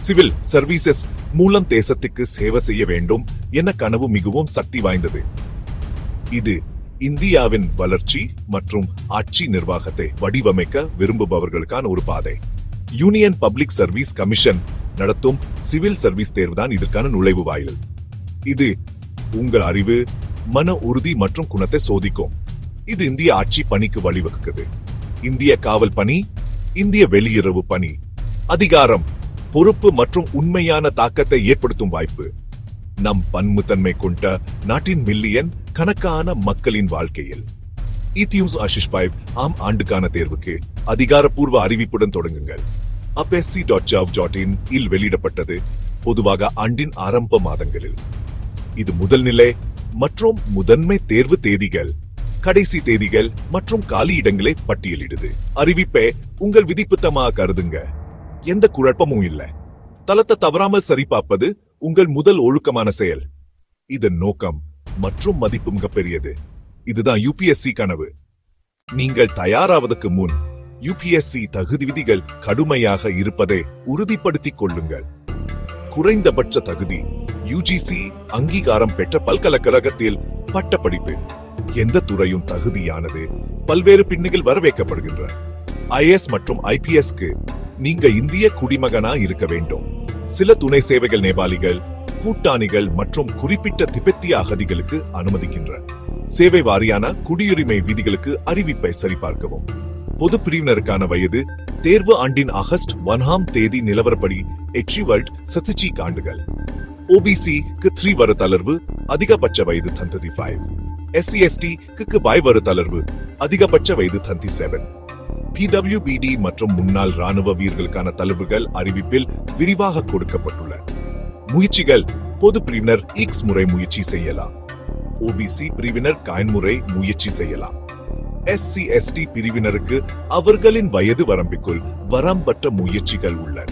Civil services மூலம் தேசத்துக்கு சேவை செய்ய வேண்டும் என கனவு மிகவும் சக்தி வாய்ந்தது. இது இந்தியாவின் வளர்ச்சி மற்றும் ஆட்சி நிர்வாகத்தை வடிவமைக்க விரும்புபவர்களுக்கான ஒரு பாதை. யூனியன் பப்ளிக் சர்வீஸ் கமிஷன் நடத்தும் சிவில் சர்வீஸ் தேர்வுதான் இதற்கான நுழைவு வாயில். இது உங்கள் அறிவு, மன உறுதி மற்றும் குணத்தை சோதிக்கும். இது இந்திய ஆட்சி பணிக்கு வழிவகுக்குது. இந்திய காவல் பணி, இந்திய வெளியுறவு பணி, அதிகாரம், பொறுப்பு மற்றும் உண்மையான தாக்கத்தை ஏற்படுத்தும் வாய்ப்பு. நம் பன்முத்தன்மை கொண்ட நாட்டின் மில்லியன் கணக்கான மக்களின் வாழ்க்கையில் இத்தியூஸ் ஆஷிஷ் 5 ஆம் ஆண்டுக்கான தேர்வுக்கு அதிகாரப்பூர்வ அறிவிப்புடன் தொடங்குங்கள். apsc.gov.in இல் வெளியிடப்பட்டது. பொதுவாக ஆண்டின் ஆரம்ப மாதங்களில். இது முதல் நிலை மற்றும் முதன்மை தேர்வு தேதிகள், கடைசி தேதிகள் மற்றும் காலி இடங்களை பட்டியலிடுது. அறிவிப்பை உங்கள் விதிப்புத்தமாக கருதுங்க. எந்த குழப்பமும் இல்லை. தளத்தை தவறாமல் சரிபார்ப்பது உங்கள் முதல் ஒழுக்கமான செயல். இதன் நோக்கம் மற்றும் மதிப்பு மிகப்பெரியது. இதுதான் யூபிஎஸ்சி கனவு. நீங்கள் தயாராவதற்கு முன் யூபிஎஸ்சி தகுதி விதிகள் கடுமையாக இருப்பதை உறுதிப்படுத்திக் கொள்ளுங்கள். குறைந்தபட்ச தகுதி யுஜிசி அங்கீகாரம் பெற்ற பல்கலைக்கழகத்தில் பட்டப்படிப்பு. எந்த துறையும் தகுதியானது பல்வேறு பின்னணிகள் வரவேற்கப்படுகின்றன. ஐஏஎஸ் மற்றும் ஐபிஎஸ்க்கு நீங்க இந்திய குடிமகனா இருக்க வேண்டும். சில துணை சேவைகள் நேபாளிகள், பூட்டானிகள் மற்றும் குறிப்பிட்ட திபெத்திய அகதிகளுக்கு அனுமதிக்கின்றன. சேவை வாரியான குடியுரிமை விதிகளுக்கு அறிவிப்பை சரிபார்க்கவும். பொது பிரிவினருக்கான வயது தேர்வு ஆண்டின் ஆகஸ்ட் 1ஆம் தேதி நிலவரப்படி எச்சிவல்ட் சசிச்சி ஆண்டுகள். ஓபிசிக்கு 3 வரு தளர்வு, அதிகபட்ச வயது 35. SC/ST வரு தளர்வு, அதிகபட்ச வயது 37. PWBD மற்றும் முன்னாள் ராணுவ வீரர்களுக்கான தளர்வுகள் அறிவிப்பில் விரிவாக கொடுக்கப்பட்டுள்ள முயற்சிகள். பொது பிரிவினர் X முறை முயற்சி செய்யலாம். ஓபிசி பிரிவினர் முறை முயற்சி செய்யலாம். SC/ST பிரிவினருக்கு அவர்களின் வயது வரம்பிற்குள் வரம்பற்ற முயற்சிகள் உள்ளன.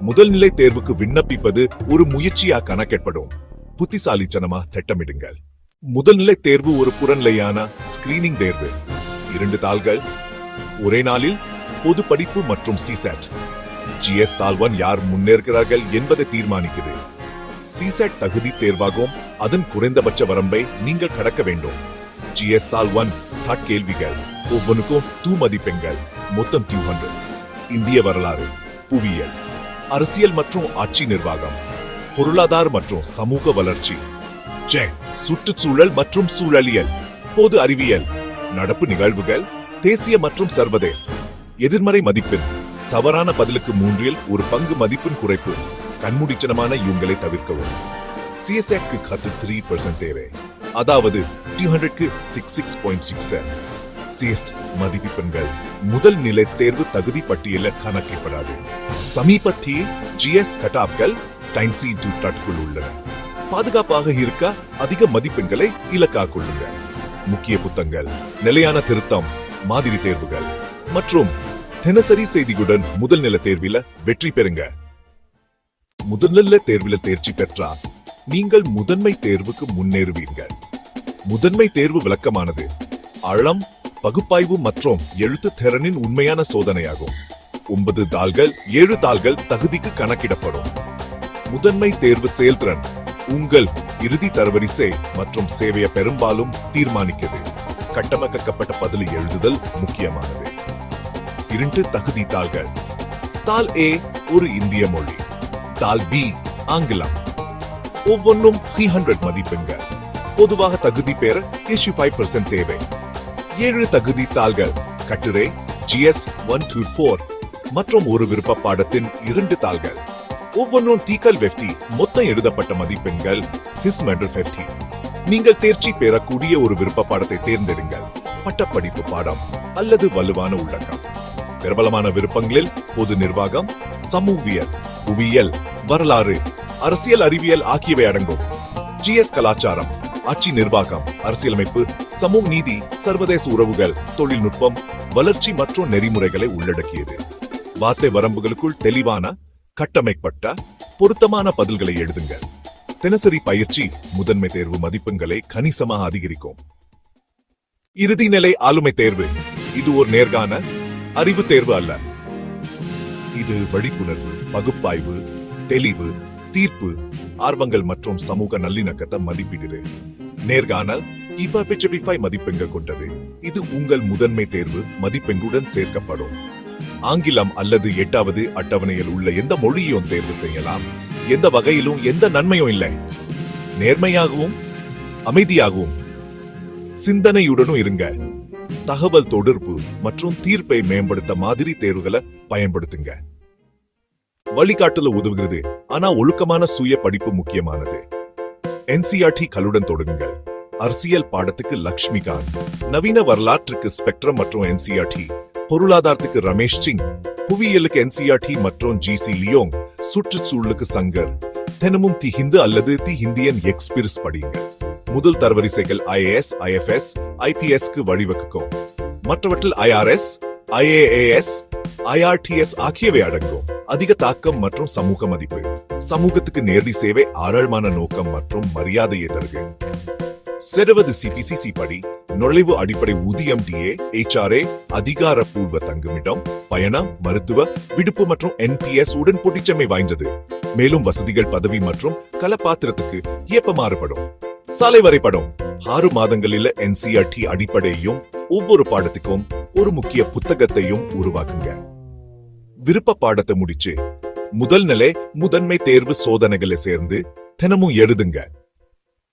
முதல் நிலை தேர்வுக்கு விண்ணப்பிப்பது ஒரு முயற்சியா கணக்கிடப்படும். புத்திசாலித்தனமா திட்டமிடுங்கள். முதல் நிலை தேர்வு ஒரு புறநிலையான ஸ்கிரீனிங் தேர்வு. 2 தாள்கள், ஒரே நாளில் பொது படிப்பு மற்றும் சிசெட். ஜிஎஸ் தாள் 1 யார் முன்னேறுகிறார்கள் என்பதை தீர்மானிக்குது. சிசெட் தகுதி தேர்வாகும். அதன் குறைந்தபட்ச வரம்பை நீங்கள் கடக்க வேண்டும். ஜிஎஸ் தாள் 1 கேள்விகள், ஒவ்வொன்றுக்கும் 2 மதிப்பெண்கள், மொத்தம் 200. இந்திய வரலாறு, புவியியல், அரசியல் மற்றும் ஆட்சி நிர்வாகம், பொருளாதார மற்றும் சமூக வளர்ச்சி, சுற்றுச்சூழல் மற்றும் சூழலியல், பொது அறிவியல், நடப்பு நிகழ்வுகள், தேசிய மற்றும் சர்வதேச. எதிர்மறை மதிப்பெண், தவறான பதிலுக்கு 3 ஒரு பங்கு மதிப்பெண் குறைப்பு. கண்மூடித்தனமான இவங்களை தவிர்க்கவும். சிஎஸ்எக்கு 3% தேவை, அதாவது 200க்கு 66.67. சிஎஸ்ட் மதிப்பெண்கள் முதல் நிலை தேர்வு தகுதி பட்டியலில் கணக்கிடப்படாது. சமீபத்திய ஜிஎஸ் கட்டாப்கள் டைன்சி2 உள்ளன. பாதுகாப்பாக இருக்க அதிக மதிப்பெண்களை இலக்காக கொள்ளுங்க. முக்கிய புத்தகங்கள், நிலையான திருத்தம், மாதிரி தேர்வுகள் மற்றும் தினசரி செய்திகளுடன் முதல் நிலை தேர்வில் வெற்றி பெறுங்க. முதல்நிலை தேர்வில் தேர்ச்சி பெற்றால் நீங்கள் முதன்மை தேர்வுக்கு முன்னேறுவீர்கள். முதன்மை தேர்வு விளக்கமானது ஆழம், பகுப்பாய்வு மற்றும் எழுத்து திறனின் உண்மையான சோதனையாகும். 9 தாள்கள், 7 தாள்கள் தகுதிக்கு கணக்கிடப்படும். முதன்மை தேர்வு செயல்திறன் உங்கள் இறுதி தரவரிசை மற்றும் சேவையை பெரும்பாலும் தீர்மானிக்கிறது. கட்டமைக்கப்பட்ட பதில் எழுதுதல் முக்கியமானது. 2 தகுதி தாள்கள். தாள் A ஒரு இந்திய மொழி, தாள் B ஆங்கிலம். ஒவ்வொன்றும் 300 மதிப்பெண்கள். பொதுவாக தகுதி பெற 5% தேவை. 7 தகுதி தாள்கள். கட்டுரை, GS 1-4 மற்றும் ஒரு விருப்ப பாடத்தின் 2 தாள்கள். ஒவ்வொன்றும் TCAL-50 மொத்தம் எழுதப்பட்ட மதிப்பெண்கள். HISMEDAL-50. நீங்கள் தேர்ச்சி பெறக்கூடிய ஒரு விருப்ப பாடத்தை தேர்ந்தெடுங்கள். பட்டப்படிப்பு பாடம் அல்லது வலுவான உள்ளடக்கம். பிரபலமான விருப்பங்களில் பொது நிர்வாகம், சமூகவியல், புவியியல், வரலாறு, அரசியல் அறிவியல் ஆகியவை அடங்கும். ஜிஎஸ் கலாச்சாரம், ஆட்சி நிர்வாகம், அரசியலமைப்பு, சமூக நீதி, சர்வதேச உறவுகள், தொழில்நுட்பம், வளர்ச்சி மற்றும் நெறிமுறைகளை உள்ளடக்கியது. வார்த்தை வரம்புகளுக்குள் தெளிவான கட்டமைக்கப்பட்ட பொருத்தமான பதில்களை எழுதுங்கள். தினசரி பயிற்சி முதன்மை தேர்வு மதிப்பெண்களை கணிசமாக அதிகரிக்கும். இறுதி நிலை ஆளுமை தேர்வு. இது ஒரு நேர்காண அறிவு தேர்வு அல்ல. இது வழிப்புணர்வு, பகுப்பாய்வு, தெளிவு, தீர்ப்பு, ஆர்வங்கள் மற்றும் சமூக நல்லிணக்கத்தை மதிப்பிடுது. நேர்காணல் இப்ப பிச்சபிஃபை மதிப்பெண்கள் கொண்டது. இது உங்கள் முதன்மை தேர்வு மதிப்பெண்களுடன் சேர்க்கப்படும். ஆங்கிலம் அல்லது 8வது அட்டவணையில் உள்ள எந்த மொழியும் தேர்வு செய்யலாம். எந்த வகையிலும் எந்த நன்மையும் இல்லை. நேர்மையாகவும் அமைதியாகவும் சிந்தனையுடனும் இருங்க. தகவல் தொடர்பு மற்றும் தீர்ப்பை மேம்படுத்த மாதிரி தேர்வுகளை பயன்படுத்துங்க. வழிகாட்டுல உதவுகிறது, ஆனா ஒழுக்கமான சுய படிப்பு முக்கியமானது. என்சிஆர்டி களுடன் தொடங்குங்கள். அரசியல் பாடத்துக்கு லக்ஷ்மிகாந்த், நவீன வரலாற்றுக்கு ஸ்பெக்ட்ரம் மற்றும் என்சிஆர்டி, பொருளாதாரத்துக்கு ரமேஷ் சிங், புவியியலுக்கு என்சிஆர்டி மற்றும் ஜிசி லியோங், சுற்றுச்சூழலுக்கு சங்கர். தினமும் தி ஹிந்து அல்லது தி ஹிந்தியன் எக்ஸ்பிரஸ் படிங்க. முதல் தரவரிசைகள் IAS, IFS, IPSக்கு வழிவகுக்கும். மற்றவற்றில் IRS, IAAS, IRTS ஆகியவை அடங்கும். அதிக தாக்கம் மற்றும் சமூக மதிப்பு. சமூகத்துக்கு நேரடி சேவை, ஆழமான நோக்கம் மற்றும் மரியாதையை தருக. 70 CPCC படி நுழைவு அடிப்படை ஊதியம், DA, HRA, அதிகாரப்பூர்வ தங்குமிடம், பயணம், மருத்துவ விடுப்பு மற்றும் NPS உடன் பொட்டிச்சமை வாய்ந்தது. மேலும் வசதிகள் பதவி மற்றும் கலப்பாத்திரத்துக்கு ஏற்ப மாறுபடும். சாலை வரைபடம் 6 மாதங்களில் NCERT அடிப்படையும் ஒவ்வொரு பாடத்துக்கும் ஒரு முக்கிய புத்தகத்தையும் உருவாக்குங்க. விருப்ப பாடத்தை முடிச்சு முதல் நிலை முதன்மை தேர்வு சோதனைகளை சேர்ந்து தினமும் எழுதுங்க.